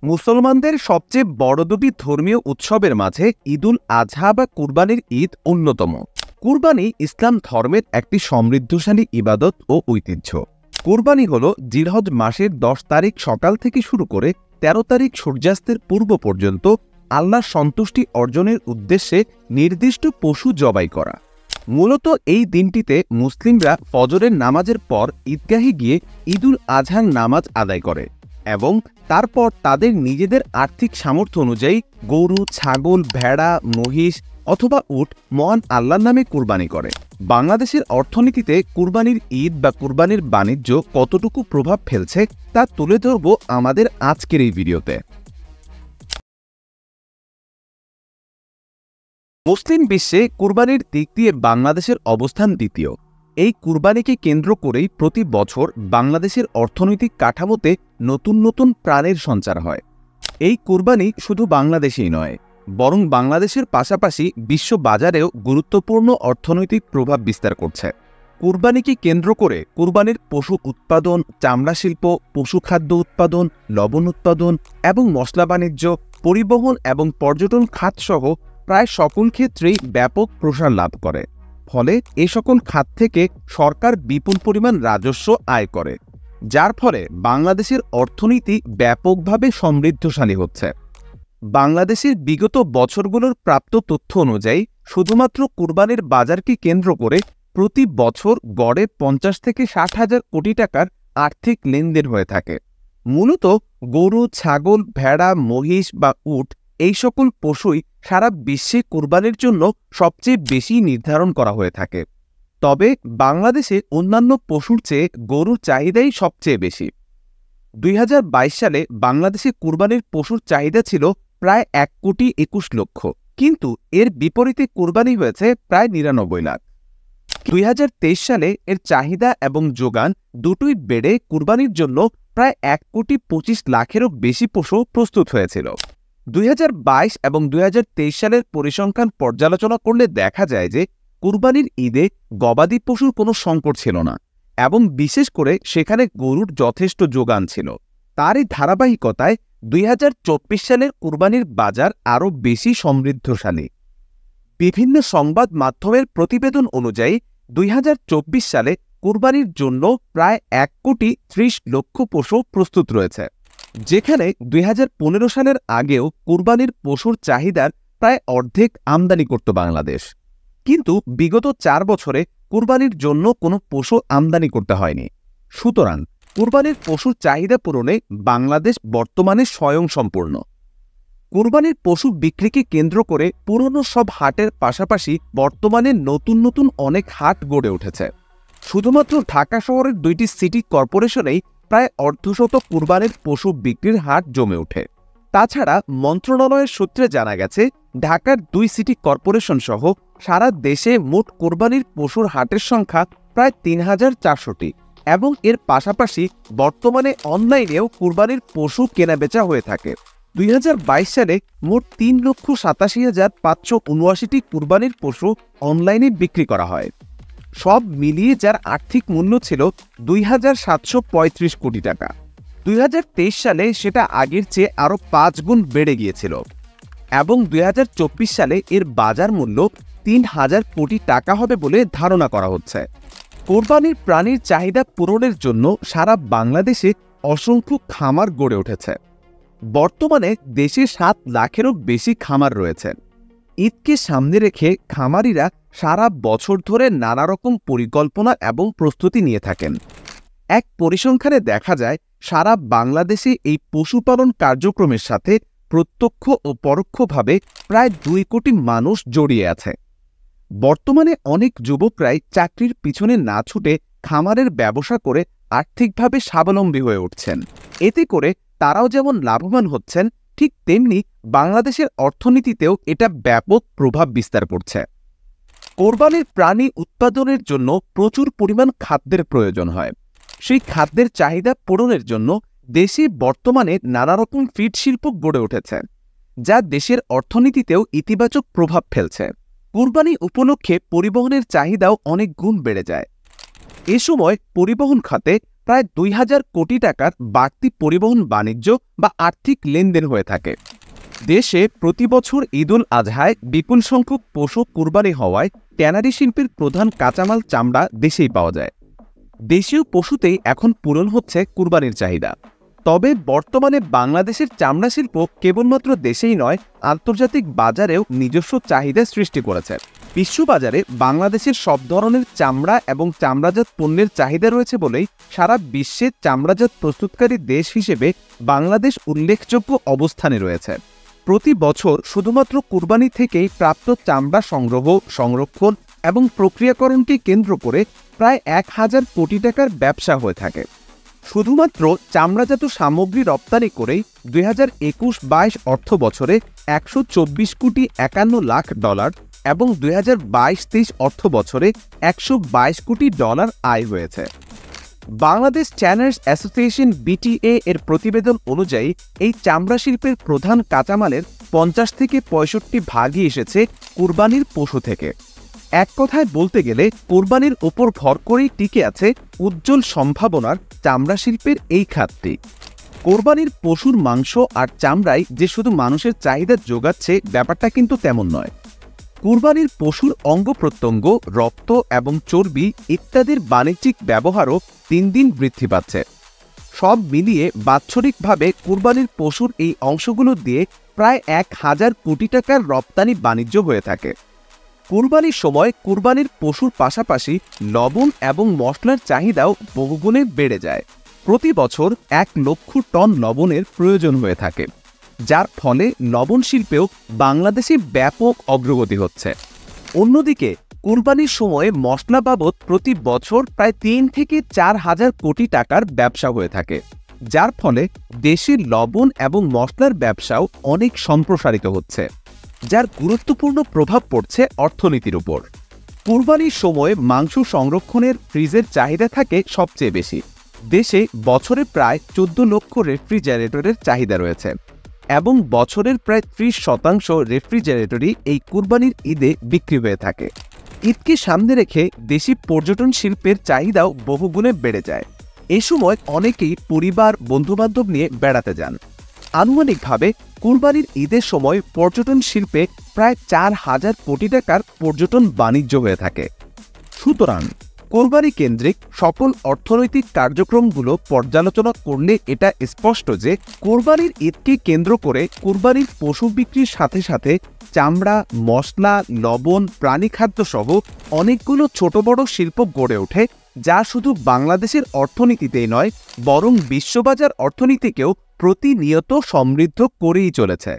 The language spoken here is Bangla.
মুসলমানদের সবচেয়ে বড় দুটি ধর্মীয় উৎসবের মাঝে ঈদুল আজহা বা কুরবানির ঈদ অন্যতম। কুরবানি ইসলাম ধর্মের একটি সমৃদ্ধশালী ইবাদত ও ঐতিহ্য। কুরবানি হল জিলহজ মাসের 10 তারিখ সকাল থেকে শুরু করে 13 তারিখ সূর্যাস্তের পূর্ব পর্যন্ত আল্লাহর সন্তুষ্টি অর্জনের উদ্দেশ্যে নির্দিষ্ট পশু জবাই করা। মূলত এই দিনটিতে মুসলিমরা ফজরের নামাজের পর ঈদগাহে গিয়ে ঈদুল আজহার নামাজ আদায় করে এবং তারপর তাদের নিজেদের আর্থিক সামর্থ্য অনুযায়ী গরু, ছাগল, ভেড়া, মহিষ অথবা উট মহান আল্লাহর নামে কুরবানি করে। বাংলাদেশের অর্থনীতিতে কুরবানির ঈদ বা কুরবানির বাণিজ্য কতটুকু প্রভাব ফেলছে তা তুলে ধরব আমাদের আজকের এই ভিডিওতে। মুসলিম বিশ্বে কুরবানির দিক দিয়ে বাংলাদেশের অবস্থান দ্বিতীয়। এই কুরবানিকে কেন্দ্র করেই প্রতি বছর বাংলাদেশের অর্থনৈতিক কাঠামোতে নতুন নতুন প্রাণের সঞ্চার হয়। এই কুরবানি শুধু বাংলাদেশেই নয়, বরং বাংলাদেশের পাশাপাশি বিশ্ব বাজারেও গুরুত্বপূর্ণ অর্থনৈতিক প্রভাব বিস্তার করছে। কুরবানিকে কেন্দ্র করে কুরবানির পশু উৎপাদন, চামড়া শিল্প, পশুখাদ্য উৎপাদন, লবণ উৎপাদন এবং মশলা বাণিজ্য, পরিবহন এবং পর্যটন খাতসহ প্রায় সকল ক্ষেত্রেই ব্যাপক প্রসার লাভ করে। ফলে এ সকল খাত থেকে সরকার বিপুল পরিমাণ রাজস্ব আয় করে, যার ফলে বাংলাদেশের অর্থনীতি ব্যাপকভাবে সমৃদ্ধশালী হচ্ছে। বাংলাদেশের বিগত বছরগুলোর প্রাপ্ত তথ্য অনুযায়ী শুধুমাত্র কুরবানির বাজারকে কেন্দ্র করে প্রতি বছর গড়ে 50 থেকে 60 হাজার কোটি টাকার আর্থিক লেনদেন হয়ে থাকে। মূলত গরু, ছাগল, ভেড়া, মহিষ বা উট এই সকল পশুই সারা বিশ্বে কুরবানির জন্য সবচেয়ে বেশি নির্ধারণ করা হয়ে থাকে। তবে বাংলাদেশে অন্যান্য পশুর চেয়ে গরুর চাহিদাই সবচেয়ে বেশি। 2022 সালে বাংলাদেশে কুরবানির পশুর চাহিদা ছিল প্রায় 1,21 লক্ষ, কিন্তু এর বিপরীতে কুরবানি হয়েছে প্রায় 99 লাখ। 2023 সালে এর চাহিদা এবং যোগান দুটোই বেড়ে কুরবানির জন্য প্রায় 1,25 লাখেরও বেশি পশু প্রস্তুত হয়েছিল। 2022 এবং 2023 সালের পরিসংখ্যান পর্যালোচনা করলে দেখা যায় যে কুরবানির ঈদে গবাদি পশুর কোনো সংকট ছিল না এবং বিশেষ করে সেখানে গরুর যথেষ্ট যোগান ছিল। তারই ধারাবাহিকতায় 2024 সালের কুরবানির বাজার আরও বেশি সমৃদ্ধশালী। বিভিন্ন সংবাদ মাধ্যমের প্রতিবেদন অনুযায়ী 2024 সালে কুরবানির জন্য প্রায় 1,30 লক্ষ পশু প্রস্তুত রয়েছে, যেখানে 2015 সালের আগেও কুরবানির পশুর চাহিদার প্রায় অর্ধেক আমদানি করত বাংলাদেশ। কিন্তু বিগত 4 বছরে কুরবানির জন্য কোনো পশু আমদানি করতে হয়নি। সুতরাং কুরবানির পশুর চাহিদা পূরণে বাংলাদেশ বর্তমানে স্বয়ংসম্পূর্ণ। কুরবানির পশু বিক্রিকে কেন্দ্র করে পুরনো সব হাটের পাশাপাশি বর্তমানে নতুন নতুন অনেক হাট গড়ে উঠেছে। শুধুমাত্র ঢাকা শহরের 2টি সিটি কর্পোরেশনেই প্রায় অর্ধশত কুরবানির পশু বিক্রির হাট জমে ওঠে। তাছাড়া মন্ত্রণালয়ের সূত্রে জানা গেছে, ঢাকার 2 সিটি কর্পোরেশন সহ সারা দেশে মোট কুরবানির পশুর হাটের সংখ্যা প্রায় 3,400টি এবং এর পাশাপাশি বর্তমানে অনলাইনেও কুরবানির পশু কেনাবেচা হয়ে থাকে। 2022 সালে মোট 3,87,579টি কুরবানির পশু অনলাইনে বিক্রি করা হয়। সব মিলিয়ে যার আর্থিক মূল্য ছিল 2,735 কোটি টাকা। 2023 সালে সেটা আগের চেয়ে আরও 5 গুণ বেড়ে গিয়েছিল এবং 2024 সালে এর বাজার মূল্য 3,000 কোটি টাকা হবে বলে ধারণা করা হচ্ছে। কোরবানির প্রাণীর চাহিদা পূরণের জন্য সারা বাংলাদেশে অসংখ্য খামার গড়ে উঠেছে। বর্তমানে দেশে 7 লাখেরও বেশি খামার রয়েছে। ঈদকে সামনে রেখে খামারিরা সারা বছর ধরে নানা রকম পরিকল্পনা এবং প্রস্তুতি নিয়ে থাকেন। এক পরিসংখ্যানে দেখা যায়, সারা বাংলাদেশে এই পশুপালন কার্যক্রমের সাথে প্রত্যক্ষ ও পরোক্ষভাবে প্রায় 2 কোটি মানুষ জড়িয়ে আছে। বর্তমানে অনেক যুবকরাই চাকরির পিছনে না ছুটে খামারের ব্যবসা করে আর্থিকভাবে স্বাবলম্বী হয়ে উঠছেন। এতে করে তারাও যেমন লাভবান হচ্ছেন, ঠিক তেমনি বাংলাদেশের অর্থনীতিতেও এটা ব্যাপক প্রভাব বিস্তার করছে। কোরবানির প্রাণী উৎপাদনের জন্য প্রচুর পরিমাণ খাদ্যের প্রয়োজন হয়। সেই খাদ্যের চাহিদা পূরণের জন্য দেশে বর্তমানে নানা রকম ফিড শিল্প গড়ে উঠেছে, যা দেশের অর্থনীতিতেও ইতিবাচক প্রভাব ফেলছে। কুরবানি উপলক্ষে পরিবহনের চাহিদাও অনেক গুণ বেড়ে যায়। এ সময় পরিবহন খাতে প্রায় ২,০০০ কোটি টাকার বাড়তি পরিবহন বাণিজ্য বা আর্থিক লেনদেন হয়ে থাকে। দেশে প্রতি বছর ঈদুল আজহায় বিপুল সংখ্যক পশু কুরবানি হওয়ায় ট্যানারি শিল্পের প্রধান কাঁচামাল চামড়া দেশেই পাওয়া যায়। দেশীয় পশুতেই এখন পূরণ হচ্ছে কুরবানির চাহিদা। তবে বর্তমানে বাংলাদেশের চামড়া শিল্প কেবলমাত্র দেশেই নয়, আন্তর্জাতিক বাজারেও নিজস্ব চাহিদা সৃষ্টি করেছে। বিশ্ববাজারে বাংলাদেশের সব ধরনের চামড়া এবং চামড়াজাত পণ্যের চাহিদা রয়েছে বলেই সারা বিশ্বে চামড়াজাত প্রস্তুতকারী দেশ হিসেবে বাংলাদেশ উল্লেখযোগ্য অবস্থানে রয়েছে। প্রতি বছর শুধুমাত্র কুরবানি থেকেই প্রাপ্ত চামড়া সংগ্রহ, সংরক্ষণ এবং প্রক্রিয়াকরণকে কেন্দ্র করে প্রায় ১,০০০ কোটি টাকার ব্যবসা হয়ে থাকে। শুধুমাত্র চামড়াজাত সামগ্রী রপ্তানি করেই ২০২১-২২ অর্থ বছরে $১২৫,৫১,০০,০০০ এবং ২০২২-২৩ অর্থ বছরে $১২২ কোটি আয় হয়েছে। বাংলাদেশ ট্যানার্স অ্যাসোসিয়েশন BTA এর প্রতিবেদন অনুযায়ী এই চামড়া শিল্পের প্রধান কাঁচামালের ৫০ থেকে ৬৫ ভাগই এসেছে কুরবানির পশু থেকে। এক কথায় বলতে গেলে কোরবানির ওপর ভর করেই টিকে আছে উজ্জ্বল সম্ভাবনার চামড়া শিল্পের এই খাতটি। কোরবানির পশুর মাংস আর চামড়াই যে শুধু মানুষের চাহিদা যোগাচ্ছে, ব্যাপারটা কিন্তু তেমন নয়। কুরবানির পশুর অঙ্গ প্রত্যঙ্গ, রক্ত এবং চর্বি ইত্যাদির বাণিজ্যিক ব্যবহারও দিন দিন বৃদ্ধি পাচ্ছে। সব মিলিয়ে বাৎসরিকভাবে কুরবানির পশুর এই অংশগুলো দিয়ে প্রায় ১,০০০ কোটি টাকার রপ্তানি বাণিজ্য হয়ে থাকে। কুরবানির সময় কুরবানির পশুর পাশাপাশি লবণ এবং মশলার চাহিদাও বহুগুণে বেড়ে যায়। প্রতি বছর ১ লক্ষ টন লবণের প্রয়োজন হয়ে থাকে, যার ফলে লবণ শিল্পেও বাংলাদেশে ব্যাপক অগ্রগতি হচ্ছে। অন্যদিকে কুরবানির সময়ে মশলা বাবদ প্রতি বছর প্রায় ৩ থেকে ৪,০০০ কোটি টাকার ব্যবসা হয়ে থাকে, যার ফলে দেশের লবণ এবং মশলার ব্যবসাও অনেক সম্প্রসারিত হচ্ছে, যার গুরুত্বপূর্ণ প্রভাব পড়ছে অর্থনীতির উপর। কুরবানির সময় মাংস সংরক্ষণের ফ্রিজের চাহিদা থাকে সবচেয়ে বেশি। দেশে বছরে প্রায় ১৪ লক্ষ রেফ্রিজারেটরের চাহিদা রয়েছে এবং বছরের প্রায় ৩০% রেফ্রিজারেটরই এই কুরবানির ঈদে বিক্রি হয়ে থাকে। ঈদকে সামনে রেখে দেশি পর্যটন শিল্পের চাহিদাও বহুগুণে বেড়ে যায়। এ সময় অনেকেই পরিবার, বন্ধুবান্ধব নিয়ে বেড়াতে যান। আনুমানিকভাবে কুরবানির ঈদের সময় পর্যটন শিল্পে প্রায় ৪,০০০ কোটি টাকার পর্যটন বাণিজ্য হয়ে থাকে। সুতরাং কোরবানি কেন্দ্রিক সকল অর্থনৈতিক কার্যক্রমগুলো পর্যালোচনা করলে এটা স্পষ্ট যে কোরবানির ঈদকে কেন্দ্র করে কুরবানির পশু বিক্রির সাথে সাথে চামড়া, মশলা, লবণ, প্রাণীখাদ্য সহ অনেকগুলো ছোট বড় শিল্প গড়ে ওঠে, যা শুধু বাংলাদেশের অর্থনীতিতেই নয়, বরং বিশ্ববাজার অর্থনীতিকেও প্রতিনিয়ত সমৃদ্ধ করেই চলেছে।